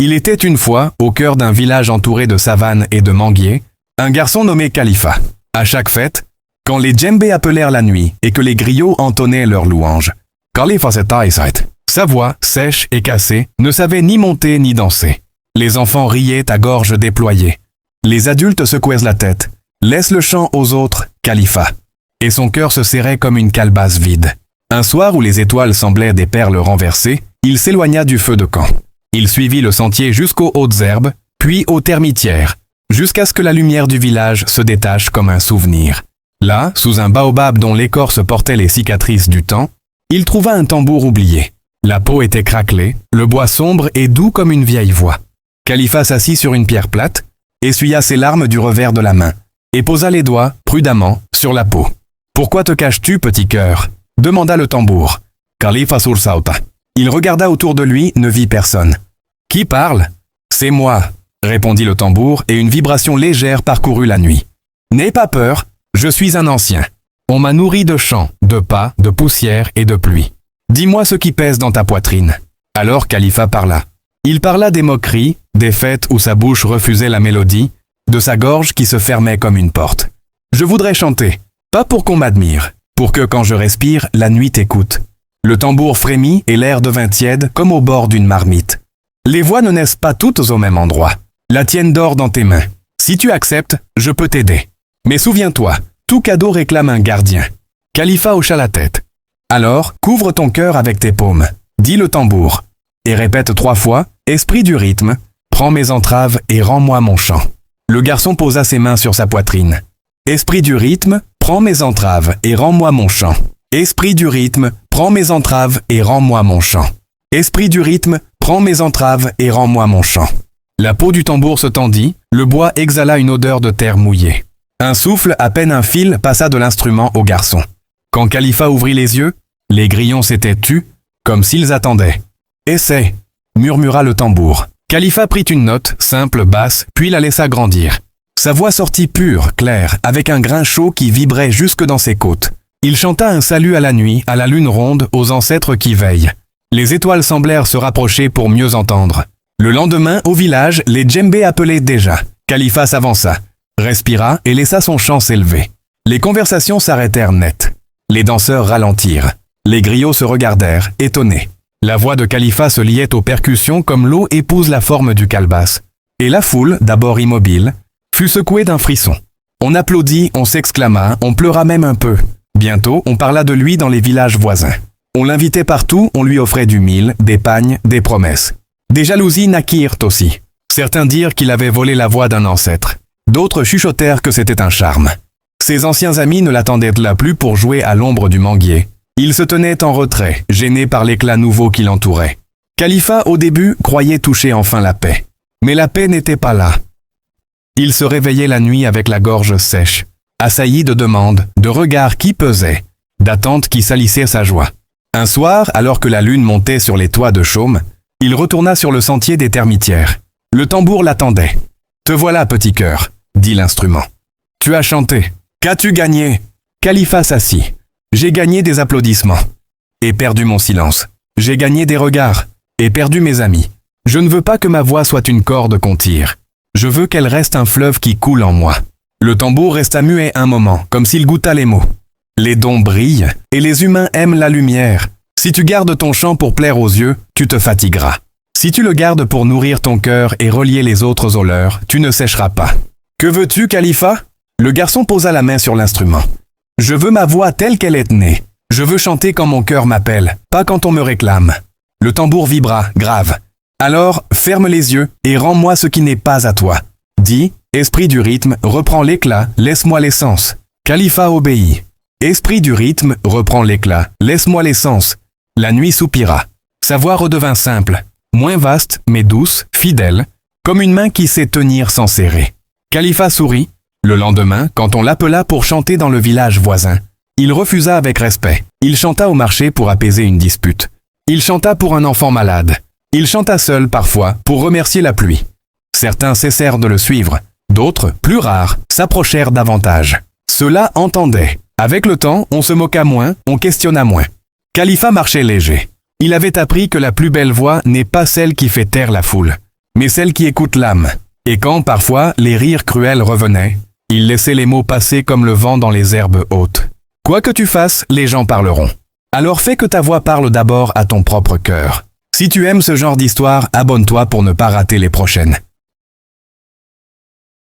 Il était une fois, au cœur d'un village entouré de savanes et de manguiers, un garçon nommé Khalifa. À chaque fête, quand les djembés appelèrent la nuit et que les griots entonnaient leurs louanges, Khalifa s'était. Sa voix, sèche et cassée, ne savait ni monter ni danser. Les enfants riaient à gorge déployée. Les adultes secouaient la tête. Laisse le chant aux autres, Khalifa. Et son cœur se serrait comme une calebasse vide. Un soir où les étoiles semblaient des perles renversées, il s'éloigna du feu de camp. Il suivit le sentier jusqu'aux hautes herbes, puis aux termitières, jusqu'à ce que la lumière du village se détache comme un souvenir. Là, sous un baobab dont l'écorce portait les cicatrices du temps, il trouva un tambour oublié. La peau était craquelée, le bois sombre et doux comme une vieille voix. Khalifa s'assit sur une pierre plate, essuya ses larmes du revers de la main, et posa les doigts, prudemment, sur la peau. « Pourquoi te caches-tu, petit cœur » demanda le tambour. Khalifa sursauta. Il regarda autour de lui, ne vit personne. « Qui parle ?»« C'est moi » répondit le tambour, et une vibration légère parcourut la nuit. « N'aie pas peur, je suis un ancien. On m'a nourri de chants, de pas, de poussière et de pluie. Dis-moi ce qui pèse dans ta poitrine. » Alors Khalifa parla. Il parla des moqueries, des fêtes où sa bouche refusait la mélodie, de sa gorge qui se fermait comme une porte. « Je voudrais chanter, pas pour qu'on m'admire, pour que quand je respire, la nuit t'écoute. » Le tambour frémit et l'air devint tiède comme au bord d'une marmite. Les voix ne naissent pas toutes au même endroit. La tienne dort dans tes mains. Si tu acceptes, je peux t'aider. Mais souviens-toi, tout cadeau réclame un gardien. Khalifa hocha la tête. Alors, couvre ton cœur avec tes paumes, dit le tambour, et répète 3 fois, esprit du rythme, prends mes entraves et rends-moi mon chant. Le garçon posa ses mains sur sa poitrine. Esprit du rythme, prends mes entraves et rends-moi mon chant. Esprit du rythme, prends mes entraves et rends-moi mon chant. Esprit du rythme, prends mes entraves et rends-moi mon chant. La peau du tambour se tendit, le bois exhala une odeur de terre mouillée. Un souffle, à peine un fil, passa de l'instrument au garçon. Quand Khalifa ouvrit les yeux, les grillons s'étaient tus, comme s'ils attendaient. « Essaie !» murmura le tambour. Khalifa prit une note, simple, basse, puis la laissa grandir. Sa voix sortit pure, claire, avec un grain chaud qui vibrait jusque dans ses côtes. Il chanta un salut à la nuit, à la lune ronde, aux ancêtres qui veillent. Les étoiles semblèrent se rapprocher pour mieux entendre. Le lendemain, au village, les djembés appelaient déjà. Khalifa s'avança, respira et laissa son chant s'élever. Les conversations s'arrêtèrent net. Les danseurs ralentirent. Les griots se regardèrent, étonnés. La voix de Khalifa se liait aux percussions comme l'eau épouse la forme du calebasse. Et la foule, d'abord immobile, fut secouée d'un frisson. On applaudit, on s'exclama, on pleura même un peu. Bientôt, on parla de lui dans les villages voisins. On l'invitait partout, on lui offrait du mil, des pagnes, des promesses. Des jalousies naquirent aussi. Certains dirent qu'il avait volé la voix d'un ancêtre. D'autres chuchotèrent que c'était un charme. Ses anciens amis ne l'attendaient là plus pour jouer à l'ombre du manguier. Il se tenait en retrait, gêné par l'éclat nouveau qui l'entourait. Khalifa, au début, croyait toucher enfin la paix. Mais la paix n'était pas là. Il se réveillait la nuit avec la gorge sèche, assailli de demandes, de regards qui pesaient, d'attentes qui salissaient sa joie. Un soir, alors que la lune montait sur les toits de chaume, il retourna sur le sentier des termitières. Le tambour l'attendait. « Te voilà, petit cœur », dit l'instrument. « Tu as chanté. Qu'as-tu gagné ?» Khalifa s'assit. « J'ai gagné des applaudissements et perdu mon silence. J'ai gagné des regards et perdu mes amis. Je ne veux pas que ma voix soit une corde qu'on tire. Je veux qu'elle reste un fleuve qui coule en moi. » Le tambour resta muet un moment, comme s'il goûta les mots. « Les dons brillent et les humains aiment la lumière. Si tu gardes ton chant pour plaire aux yeux, tu te fatigueras. Si tu le gardes pour nourrir ton cœur et relier les autres aux leurs, tu ne sécheras pas. Que veux-tu, Khalifa ?» Le garçon posa la main sur l'instrument. « Je veux ma voix telle qu'elle est née. Je veux chanter quand mon cœur m'appelle, pas quand on me réclame. » Le tambour vibra, grave. « Alors, ferme les yeux et rends-moi ce qui n'est pas à toi. » Dis, esprit du rythme, reprends l'éclat, laisse-moi l'essence. Khalifa obéit. Esprit du rythme, reprends l'éclat, laisse-moi l'essence. La nuit soupira. Sa voix redevint simple, moins vaste, mais douce, fidèle, comme une main qui sait tenir sans serrer. Khalifa sourit. Le lendemain, quand on l'appela pour chanter dans le village voisin, il refusa avec respect. Il chanta au marché pour apaiser une dispute. Il chanta pour un enfant malade. Il chanta seul parfois pour remercier la pluie. Certains cessèrent de le suivre. D'autres, plus rares, s'approchèrent davantage. Ceux-là entendaient. Avec le temps, on se moqua moins, on questionna moins. Khalifa marchait léger. Il avait appris que la plus belle voix n'est pas celle qui fait taire la foule. mais celle qui écoute l'âme. Et quand, parfois, les rires cruels revenaient, il laissait les mots passer comme le vent dans les herbes hautes. Quoi que tu fasses, les gens parleront. Alors fais que ta voix parle d'abord à ton propre cœur. Si tu aimes ce genre d'histoire, abonne-toi pour ne pas rater les prochaines.